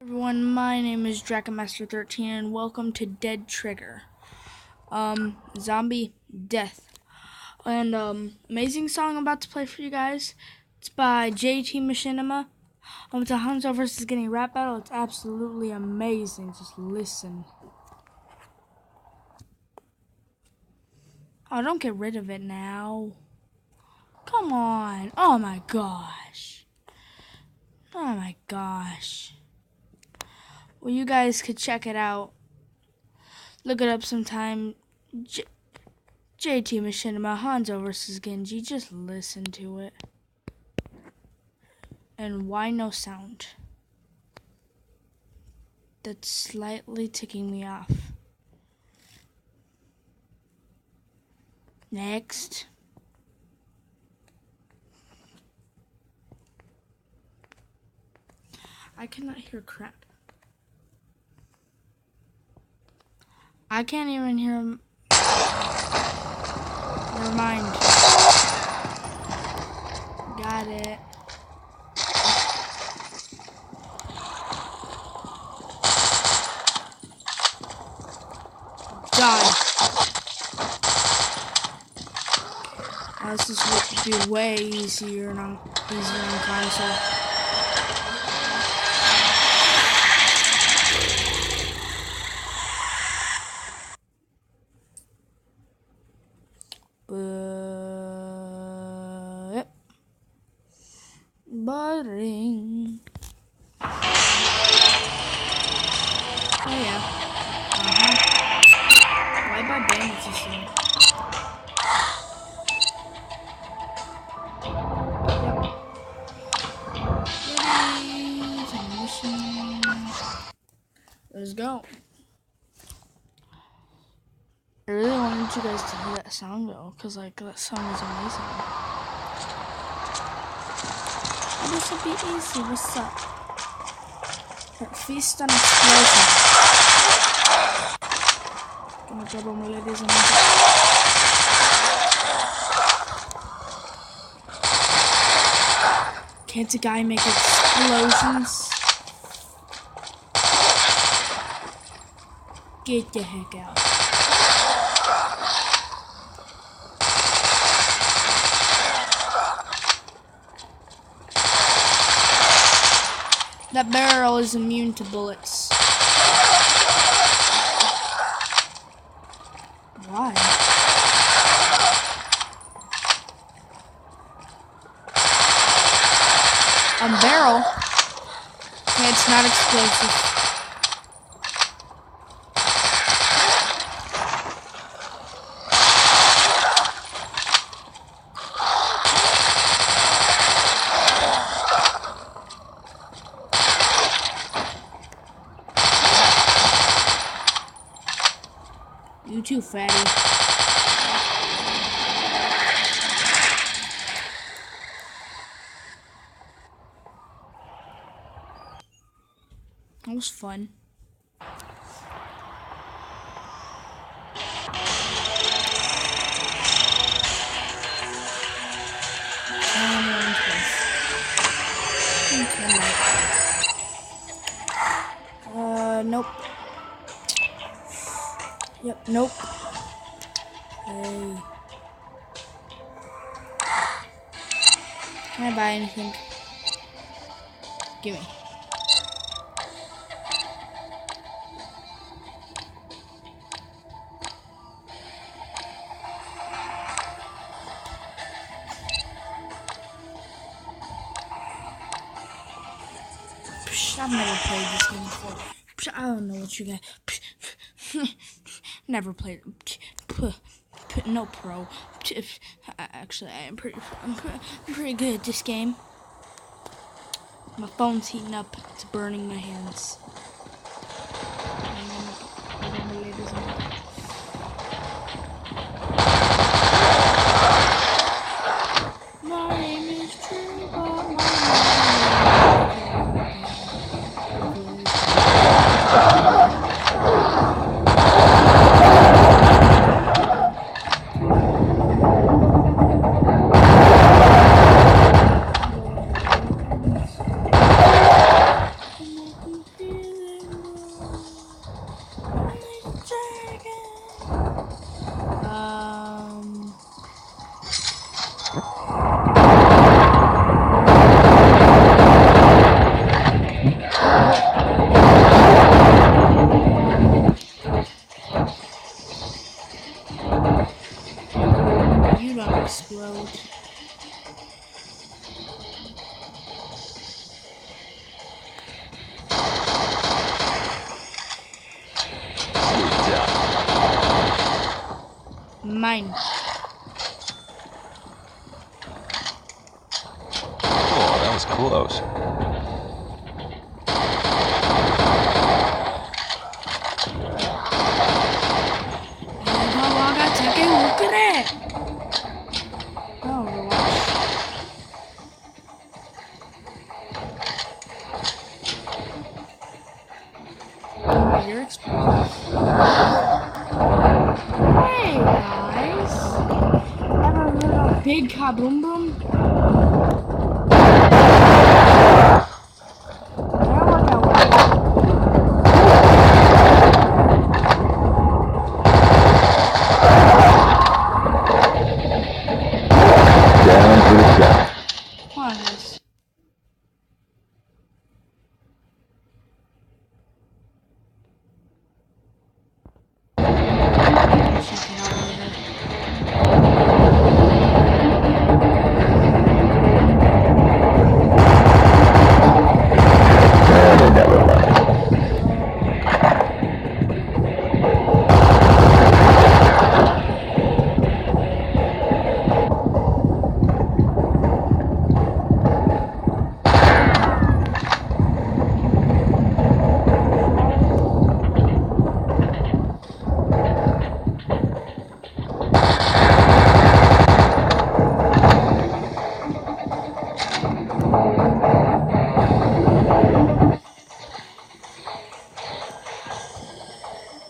Everyone, my name is Dracomaster13 and welcome to Dead Trigger. Zombie Death. And amazing song I'm about to play for you guys. It's by JT Machinima. It's a Hanzo versus Getting rap battle. It's absolutely amazing. Just listen. Oh, don't get rid of it now. Come on. Oh my gosh. Oh my gosh. Well, you guys could check it out. Look it up sometime. JT Machinima, Hanzo vs. Genji. Just listen to it. And why no sound? That's slightly ticking me off. Next. I cannot hear crap. I can't even hear him. Never mind. Got it. Die. This is would be way easier on console. Budding. Oh yeah. Why by bandits this thing? Let's go. I really wanted you guys to hear that song though, cause like that song is amazing. This will be easy. What's up? Feast on explosion. Gonna double my ladies and can't a guy make explosions? Get the heck out. That barrel is immune to bullets. Why? A barrel? Okay, it's not explosive. You too, fatty. That was fun. Nope. Yep, nope. Hey. Can I buy anything? Gimme. I've never played this game before. I don't know what you got. Never played. No pro. Actually, I'm pretty good at this game. My phone's heating up. It's burning my hands. My name is Trevor. mine. Oh, that was close. You're exposed. Hey guys, ever heard of Big Kaboom Boom? That'll work out well. Down to the south. Come on, guys. Check it out later. Never mind.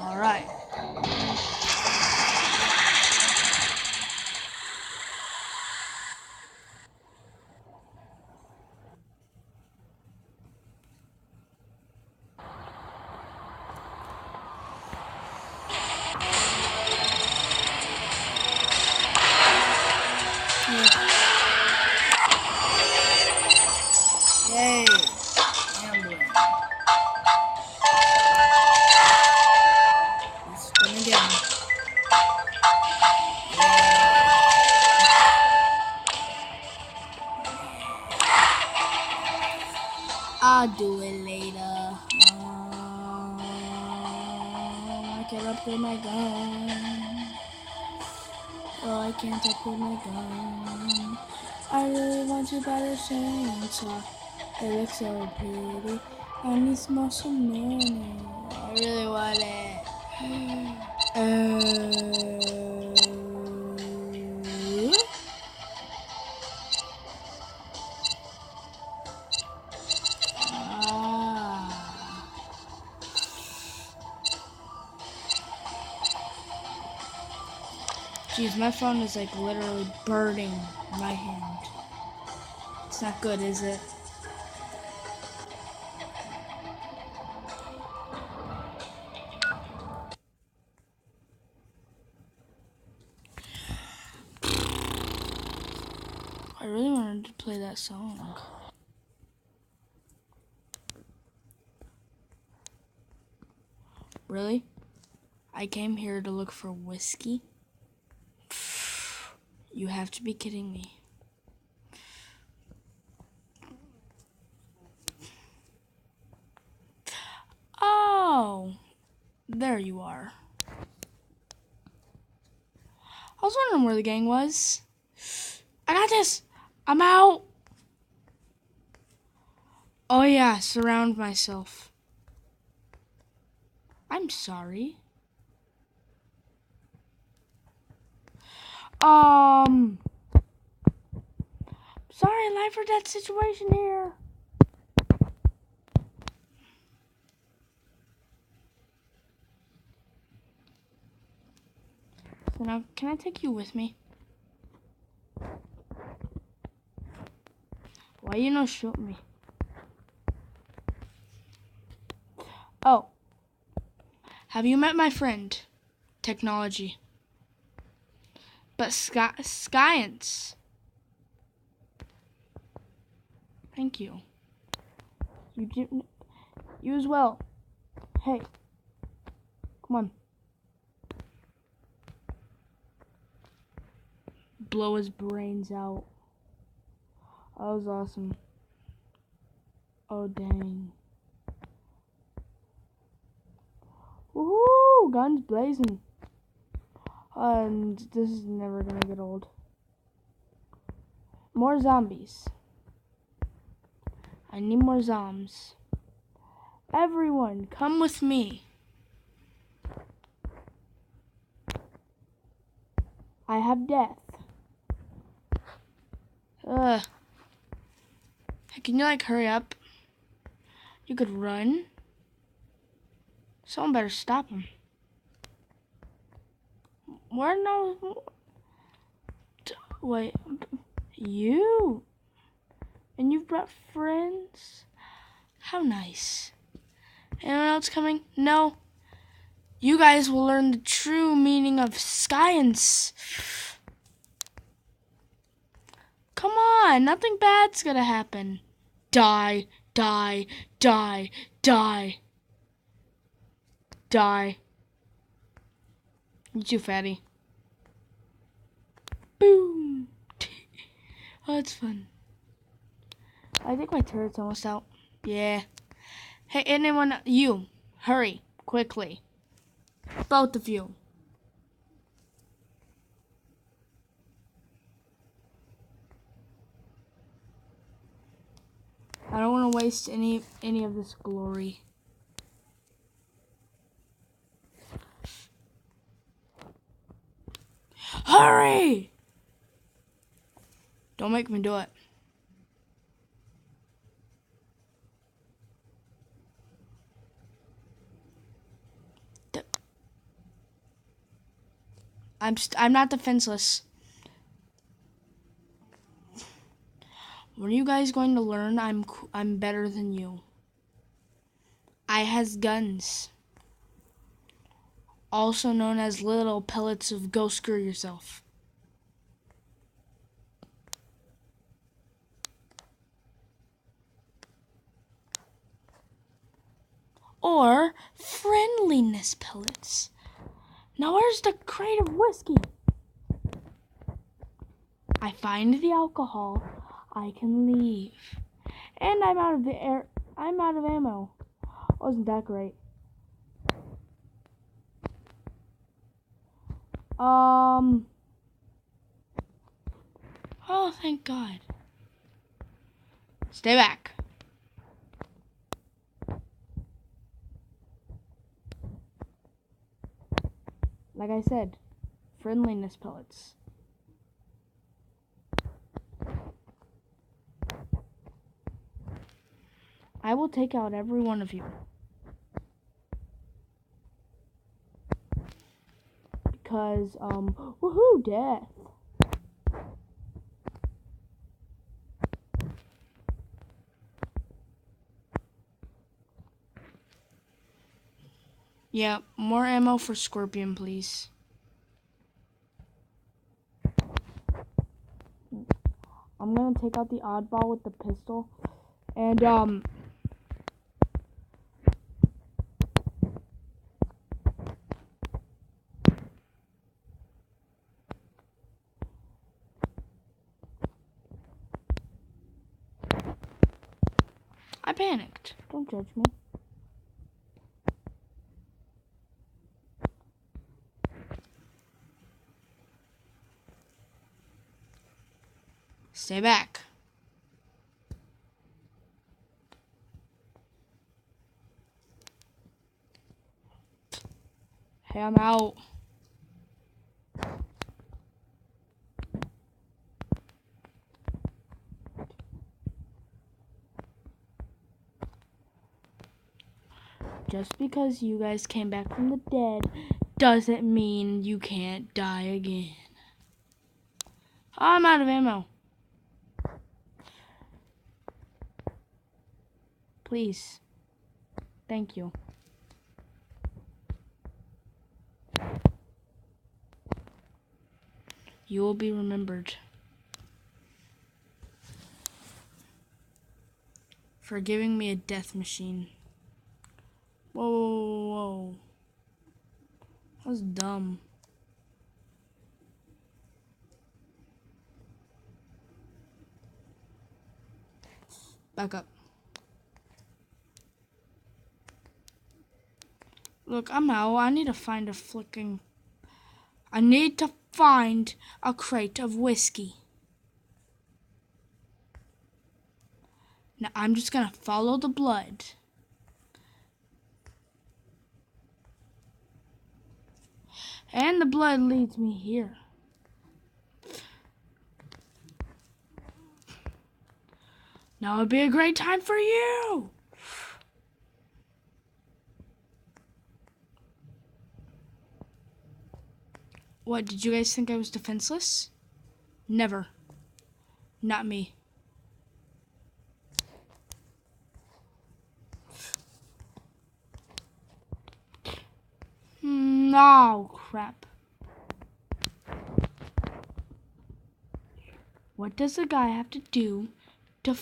All right. Yay! Gambling. Let's spin again. I'll do it later. I can't upgrade my gun. Oh, I can't upgrade my gun. I really want to buy the chainsaw. It looks so pretty. I need some muscle money. I really want it. Jeez, my phone is like literally burning my hand. It's not good, is it? I really wanted to play that song. Really? I came here to look for whiskey? You have to be kidding me. Oh, there you are. I was wondering where the gang was. I got this. I'm out. Oh yeah, surround myself. I'm sorry. Sorry, life or death situation here. So now, can I take you with me? Why you no shoot me? Oh. Have you met my friend? Technology. But science. Thank you. You as well. Hey. Come on. Blow his brains out. That was awesome. Oh, dang. Woohoo! Guns blazing. And this is never gonna get old. More zombies. I need more zombies. Everyone, come with me. I have death. Ugh. Hey, can you like hurry up? You could run. Someone better stop him. Where no? Wait, you? And you've brought friends? How nice. Anyone else coming? No. You guys will learn the true meaning of science. Come on, nothing bad's gonna happen. Die, die, die, die. Die. You too, fatty. Boom. Oh, that's fun. I think my turret's almost out. Yeah. Hey, anyone, you, hurry, quickly. Both of you. I don't want to waste any of this glory. Hurry! Don't make me do it. I'm not defenseless. When are you guys going to learn I'm better than you? I has guns. Also known as little pellets of go screw yourself. Or friendliness pellets. Now where's the crate of whiskey? I find the alcohol. I can leave. And I'm out of ammo. Wasn't that great? Oh, thank God. Stay back. Like I said, friendliness pellets. I will take out every one of you. Because, woohoo, death. Yeah, more ammo for Scorpion, please. I'm gonna take out the oddball with the pistol. And, I panicked. Don't judge me. Stay back. Hey, I'm out. Just because you guys came back from the dead doesn't mean you can't die again. I'm out of ammo. Please. Thank you. You will be remembered for giving me a death machine. Whoa, whoa, whoa. That was dumb. Back up. Look, I'm out. I need to find a flicking... I need to find a crate of whiskey. Now I'm just gonna follow the blood. And the blood leads me here. Now would be a great time for you. What, did you guys think I was defenseless? Never. Not me. No, crap. What does the guy have to do to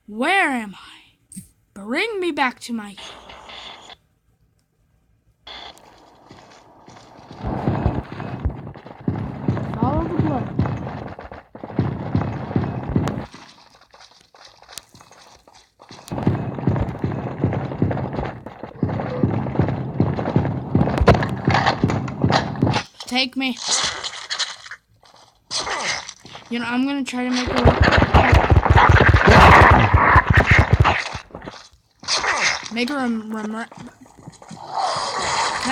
Where am I? Bring me back to my... Follow the blood. Take me. You know, I'm gonna try to make a... Can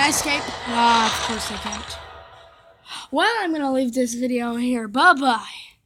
I escape? Ah, of course I can't. Well, I'm gonna leave this video here. Bye-bye.